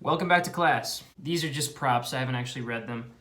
Welcome back to class. These are just props, I haven't actually read them.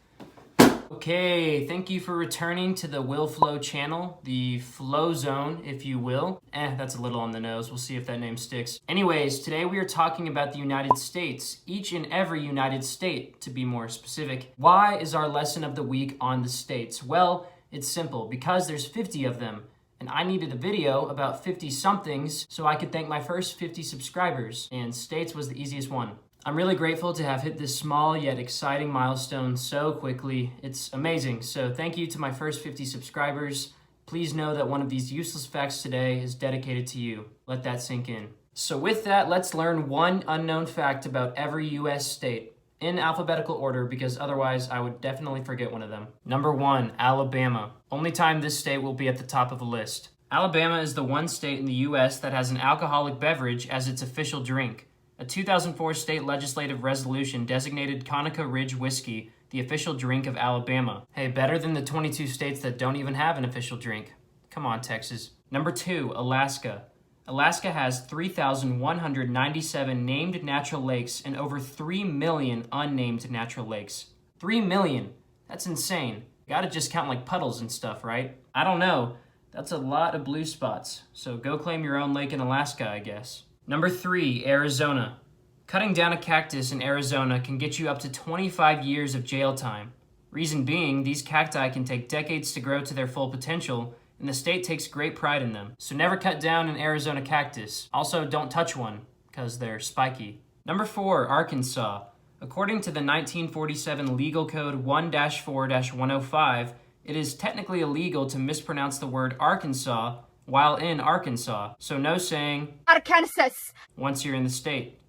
Okay, thank you for returning to the Will Flow channel, the flow zone, if you will. That's a little on the nose, we'll see if that name sticks. Anyways, today we are talking about the United States, each and every United state, to be more specific. Why is our lesson of the week on the states? Well, it's simple, because there's 50 of them, and I needed a video about 50 somethings so I could thank my first 50 subscribers, and states was the easiest one. I'm really grateful to have hit this small yet exciting milestone so quickly. It's amazing. So thank you to my first 50 subscribers. Please know that one of these useless facts today is dedicated to you. Let that sink in. So with that, let's learn one unknown fact about every US state in alphabetical order, because otherwise I would definitely forget one of them. Number 1, Alabama. Only time this state will be at the top of a list. Alabama is the one state in the US that has an alcoholic beverage as its official drink. A 2004 state legislative resolution designated Conecuh Ridge whiskey the official drink of Alabama. Hey, better than the 22 states that don't even have an official drink. Come on, Texas. Number 2, Alaska. Alaska has 3,197 named natural lakes and over 3 million unnamed natural lakes. 3 million? That's insane. Gotta just count like puddles and stuff, right? I don't know. That's a lot of blue spots. So go claim your own lake in Alaska, I guess. Number 3, Arizona. Cutting down a cactus in Arizona can get you up to 25 years of jail time. Reason being, these cacti can take decades to grow to their full potential, and the state takes great pride in them. So never cut down an Arizona cactus. Also, don't touch one, because they're spiky. Number 4, Arkansas. According to the 1947 Legal Code 1-4-105, it is technically illegal to mispronounce the word Arkansas while in Arkansas, so no saying Arkansas once you're in the state.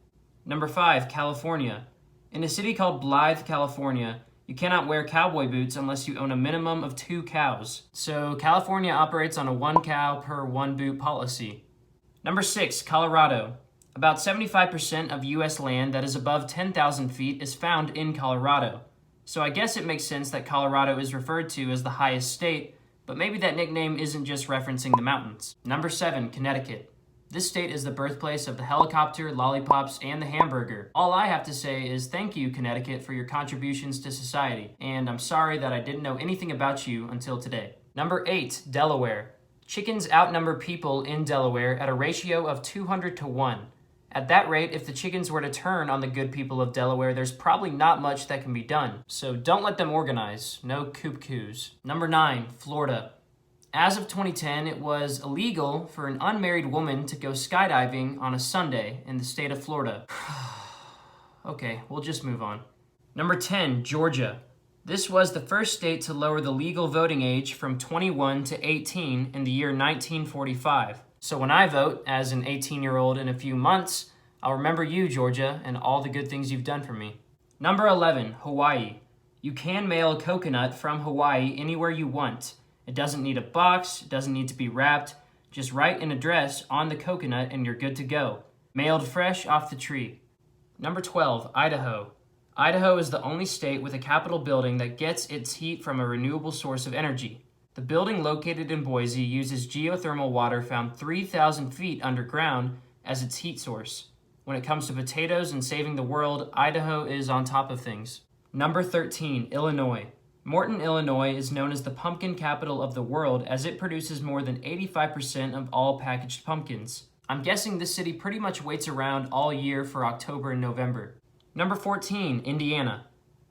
Number 5, California. In a city called Blythe, California, you cannot wear cowboy boots unless you own a minimum of 2 cows. So California operates on a 1 cow per 1 boot policy. Number 6, Colorado. About 75% of US land that is above 10,000 feet is found in Colorado. So I guess it makes sense that Colorado is referred to as the highest state, but maybe that nickname isn't just referencing the mountains. Number 7, Connecticut. This state is the birthplace of the helicopter, lollipops, and the hamburger. All I have to say is thank you, Connecticut, for your contributions to society, and I'm sorry that I didn't know anything about you until today. Number 8, Delaware. Chickens outnumber people in Delaware at a ratio of 200 to 1. At that rate, if the chickens were to turn on the good people of Delaware, there's probably not much that can be done. So don't let them organize. No coop-coos. Number 9, Florida. As of 2010, it was illegal for an unmarried woman to go skydiving on a Sunday in the state of Florida. Okay, we'll just move on. Number 10, Georgia. This was the first state to lower the legal voting age from 21 to 18 in the year 1945. So when I vote as an 18-year-old in a few months, I'll remember you, Georgia, and all the good things you've done for me. Number 11, Hawaii. You can mail a coconut from Hawaii anywhere you want. It doesn't need a box, it doesn't need to be wrapped. Just write an address on the coconut and you're good to go. Mailed fresh off the tree. Number 12, Idaho. Idaho is the only state with a Capitol building that gets its heat from a renewable source of energy. The building located in Boise uses geothermal water found 3,000 feet underground as its heat source. When it comes to potatoes and saving the world, Idaho is on top of things. Number 13, Illinois. Morton, Illinois is known as the pumpkin capital of the world as it produces more than 85% of all packaged pumpkins. I'm guessing this city pretty much waits around all year for October and November. Number 14, Indiana.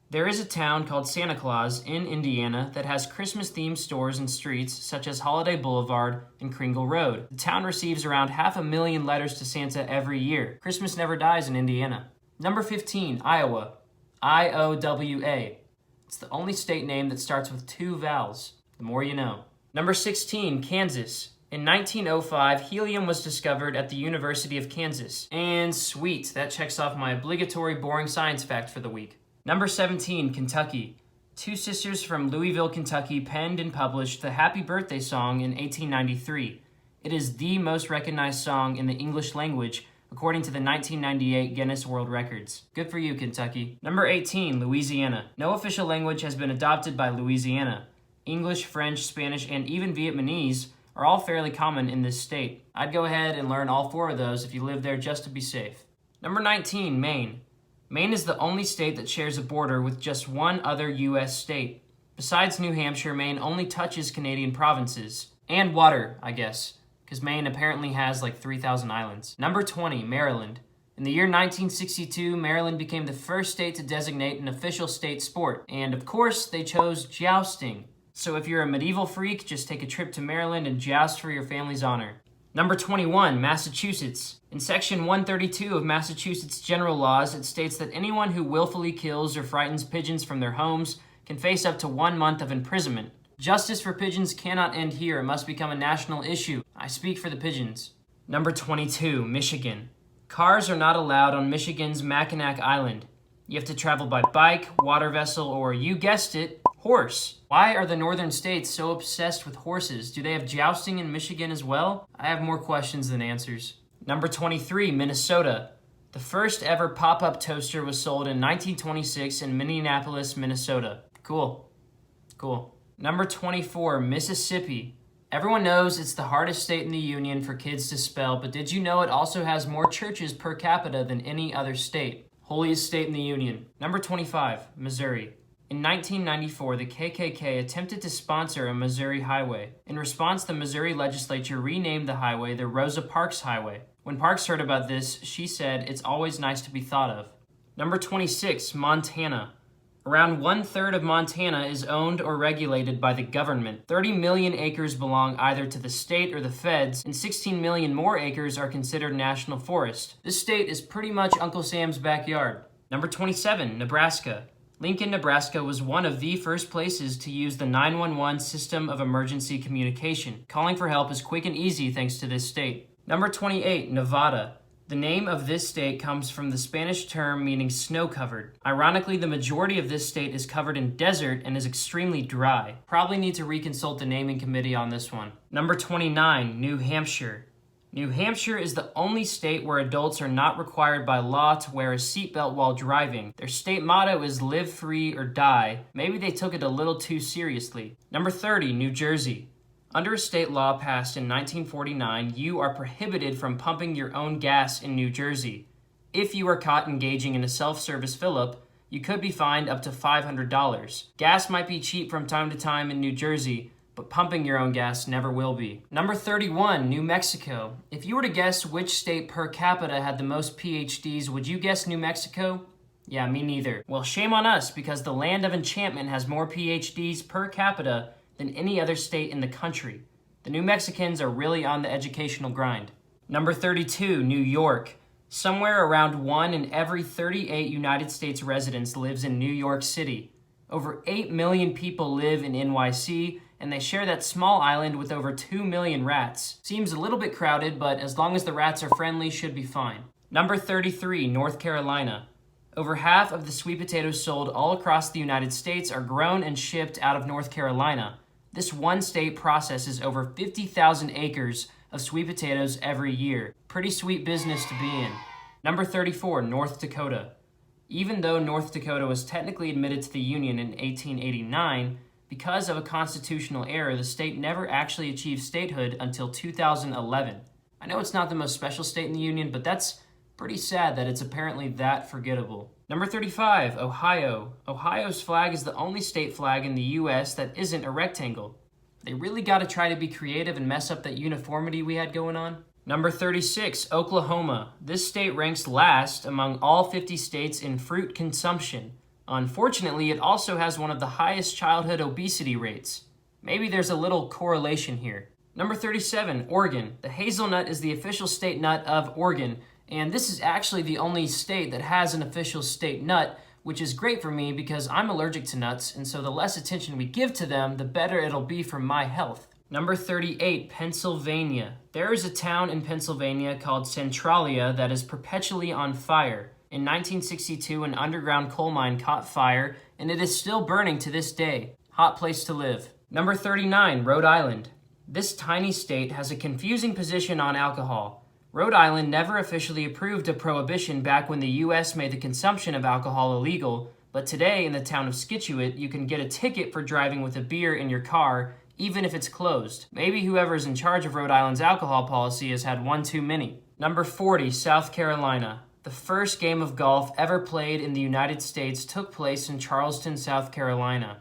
There is a town called Santa Claus in Indiana that has Christmas-themed stores and streets such as Holiday Boulevard and Kringle Road. The town receives around 500,000 letters to Santa every year. Christmas never dies in Indiana. Number 15, Iowa. I-O-W-A. It's the only state name that starts with 2 vowels. The more you know. Number 16, Kansas. In 1905, helium was discovered at the University of Kansas. And sweet, that checks off my obligatory boring science fact for the week. Number 17, Kentucky. 2 sisters from Louisville, Kentucky penned and published the Happy Birthday song in 1893. It is the most recognized song in the English language according to the 1998 Guinness World Records. Good for you, Kentucky. Number 18, Louisiana. No official language has been adopted by Louisiana. English, French, Spanish, and even Vietnamese are all fairly common in this state. I'd go ahead and learn all 4 of those if you live there just to be safe. Number 19, Maine. Maine is the only state that shares a border with just one other U.S. state. Besides New Hampshire, Maine only touches Canadian provinces. And water, I guess, because Maine apparently has like 3,000 islands. Number 20, Maryland. In the year 1962, Maryland became the first state to designate an official state sport. And of course, they chose jousting. So if you're a medieval freak, just take a trip to Maryland and joust for your family's honor. Number 21, Massachusetts. In Section 132 of Massachusetts General Laws, it states that anyone who willfully kills or frightens pigeons from their homes can face up to 1 month of imprisonment. Justice for pigeons cannot end here. It must become a national issue. I speak for the pigeons. Number 22, Michigan. Cars are not allowed on Michigan's Mackinac Island. You have to travel by bike, water vessel, or, you guessed it, horse. Why are the northern states so obsessed with horses? Do they have jousting in Michigan as well? I have more questions than answers. Number 23, Minnesota. The first ever pop-up toaster was sold in 1926 in Minneapolis, Minnesota. Cool. Number 24, Mississippi. Everyone knows it's the hardest state in the union for kids to spell, but did you know it also has more churches per capita than any other state? Holiest state in the union. Number 25, Missouri. In 1994, the KKK attempted to sponsor a Missouri highway. In response, the Missouri legislature renamed the highway the Rosa Parks Highway. When Parks heard about this, she said, "It's always nice to be thought of." Number 26, Montana. Around 1/3 of Montana is owned or regulated by the government. 30 million acres belong either to the state or the feds, and 16 million more acres are considered national forest. This state is pretty much Uncle Sam's backyard. Number 27, Nebraska. Lincoln, Nebraska was one of the first places to use the 911 system of emergency communication. Calling for help is quick and easy thanks to this state. Number 28, Nevada. The name of this state comes from the Spanish term meaning snow-covered. Ironically, the majority of this state is covered in desert and is extremely dry. Probably need to reconsult the naming committee on this one. Number 29, New Hampshire. New Hampshire is the only state where adults are not required by law to wear a seatbelt while driving. Their state motto is live free or die. Maybe they took it a little too seriously. Number 30, New Jersey. Under a state law passed in 1949, you are prohibited from pumping your own gas in New Jersey. If you are caught engaging in a self-service fill-up, you could be fined up to $500. Gas might be cheap from time to time in New Jersey, but pumping your own gas never will be. Number 31, New Mexico. If you were to guess which state per capita had the most PhDs, would you guess New Mexico? Yeah, me neither. Well, shame on us, because the land of enchantment has more PhDs per capita than any other state in the country. The New Mexicans are really on the educational grind. Number 32, New York. Somewhere around 1 in every 38 United States residents lives in New York City. Over 8 million people live in NYC, and they share that small island with over 2 million rats. Seems a little bit crowded, but as long as the rats are friendly, should be fine. Number 33, North Carolina. Over half of the sweet potatoes sold all across the United States are grown and shipped out of North Carolina. This one state processes over 50,000 acres of sweet potatoes every year. Pretty sweet business to be in. Number 34, North Dakota. Even though North Dakota was technically admitted to the Union in 1889, because of a constitutional error, the state never actually achieved statehood until 2011. I know it's not the most special state in the Union, but that's pretty sad that it's apparently that forgettable. Number 35, Ohio. Ohio's flag is the only state flag in the US that isn't a rectangle. They really gotta try to be creative and mess up that uniformity we had going on. Number 36, Oklahoma. This state ranks last among all 50 states in fruit consumption. Unfortunately, it also has one of the highest childhood obesity rates. Maybe there's a little correlation here. Number 37, Oregon. The hazelnut is the official state nut of Oregon, and this is actually the only state that has an official state nut, which is great for me because I'm allergic to nuts, and so the less attention we give to them, the better it'll be for my health. Number 38, Pennsylvania. There is a town in Pennsylvania called Centralia that is perpetually on fire. In 1962, an underground coal mine caught fire, and it is still burning to this day. Hot place to live. Number 39, Rhode Island. This tiny state has a confusing position on alcohol. Rhode Island never officially approved a prohibition back when the U.S. made the consumption of alcohol illegal, but today in the town of Scituate, you can get a ticket for driving with a beer in your car, even if it's closed. Maybe whoever's in charge of Rhode Island's alcohol policy has had one too many. Number 40, South Carolina. The first game of golf ever played in the United States took place in Charleston, South Carolina.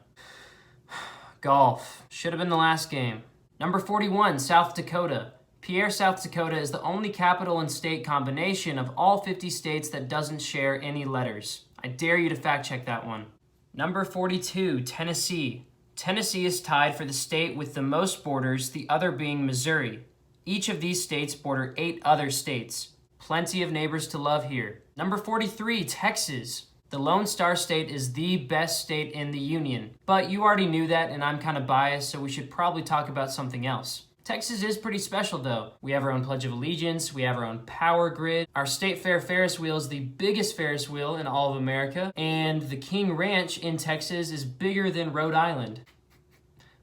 Golf. Should have been the last game. Number 41, South Dakota. Pierre, South Dakota is the only capital and state combination of all 50 states that doesn't share any letters. I dare you to fact check that one. Number 42, Tennessee. Tennessee is tied for the state with the most borders, the other being Missouri. Each of these states border 8 other states. Plenty of neighbors to love here. Number 43, Texas. The Lone Star State is the best state in the Union. But you already knew that, and I'm kind of biased, so we should probably talk about something else. Texas is pretty special though. We have our own Pledge of Allegiance, we have our own power grid, our State Fair Ferris wheel is the biggest Ferris wheel in all of America, and the King Ranch in Texas is bigger than Rhode Island.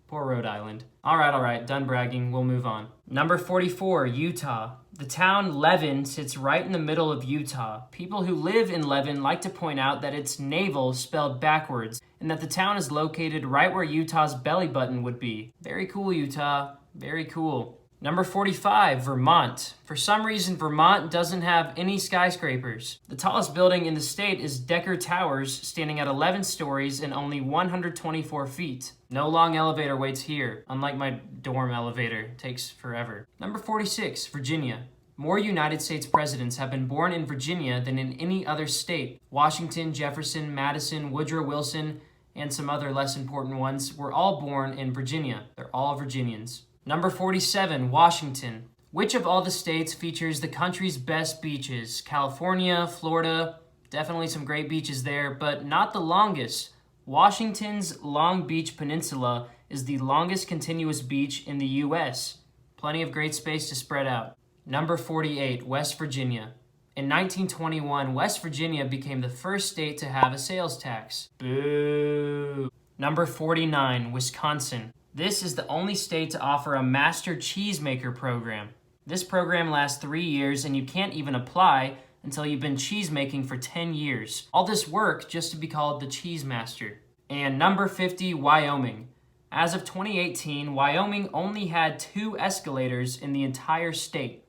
Poor Rhode Island. All right, done bragging, we'll move on. Number 44, Utah. The town Levin sits right in the middle of Utah. People who live in Levin like to point out that it's navel spelled backwards, and that the town is located right where Utah's belly button would be. Very cool, Utah. Very cool. Number 45, Vermont. For some reason, Vermont doesn't have any skyscrapers. The tallest building in the state is Decker Towers, standing at 11 stories and only 124 feet. No long elevator waits here, unlike my dorm elevator. It takes forever. Number 46, Virginia. More United States presidents have been born in Virginia than in any other state. Washington, Jefferson, Madison, Woodrow Wilson, and some other less important ones were all born in Virginia. They're all Virginians. Number 47, Washington. Which of all the states features the country's best beaches? California, Florida, definitely some great beaches there, but not the longest. Washington's Long Beach Peninsula is the longest continuous beach in the U.S. Plenty of great space to spread out. Number 48, West Virginia. In 1921, West Virginia became the first state to have a sales tax. Boo! Number 49, Wisconsin. This is the only state to offer a Master Cheesemaker program. This program lasts 3 years and you can't even apply until you've been cheesemaking for 10 years. All this work just to be called the Cheese Master. And number 50, Wyoming. As of 2018, Wyoming only had 2 escalators in the entire state.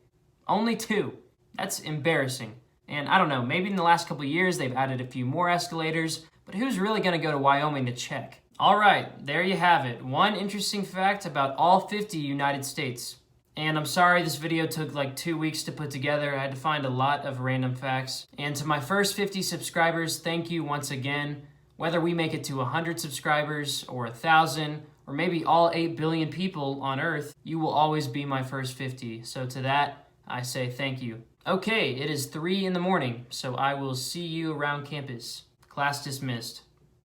Only 2. That's embarrassing. And I don't know, maybe in the last couple years they've added a few more escalators, but who's really gonna go to Wyoming to check? All right, there you have it. One interesting fact about all 50 United States. And I'm sorry this video took like 2 weeks to put together. I had to find a lot of random facts. And to my first 50 subscribers, thank you once again. Whether we make it to 100 subscribers or 1,000, or maybe all 8 billion people on Earth, you will always be my first 50. So to that, I say thank you. Okay, it is 3 in the morning, so I will see you around campus. Class dismissed.